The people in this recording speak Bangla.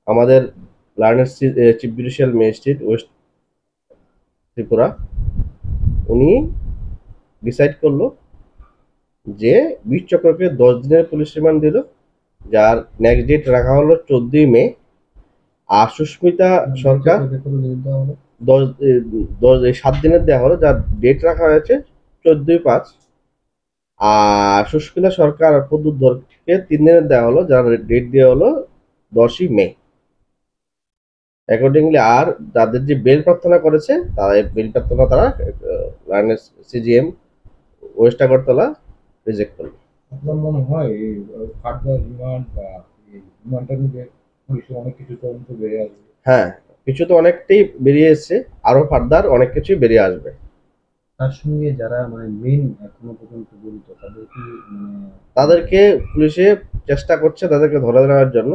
আমাদের learner chief judicial magistrate West Tripura উনি ডিসাইড করলো যে বিশ চক্রকে 10 দিনের পুলিশ রিমান্ড দিল, যার নেক্সট ডেট রাখা হলো 14ই মে। আর সুস্মিতা সরকার 7 দিনের দেওয়া হলো, যার ডেট রাখা হয়েছে 14ই 5। আর সুস্মিতা সরকার আর প্রদ্যুৎ ধরকে 3 দিনের দেওয়া হলো, যার ডেট দেওয়া হলো 10ই মে অ্যাকর্ডিংলি। আর যাদের যে বেল প্রার্থনা করেছে তারা বেল প্রার্থনা তারা সিজিএম ওয়েস্ট আগরতলা রিজেক্ট করলো। আপনার মনে হয় এই ফার্দার রিমান্ড বা এই রিমান্ডটা নিয়ে পুলিশের অনেক কিছু তদন্ত বেড়ে আসবে? হ্যাঁ, কিছু তো অনেকটাই বেরিয়ে এসছে, আরো ফার্দার অনেক কিছুই বেরিয়ে আসবে। তার সঙ্গে যারা মানে মেন এখনো পর্যন্ত জড়িত তাদের কি মানে তাদেরকে পুলিশে চেষ্টা করছে তাদেরকে ধরে নেওয়ার জন্য।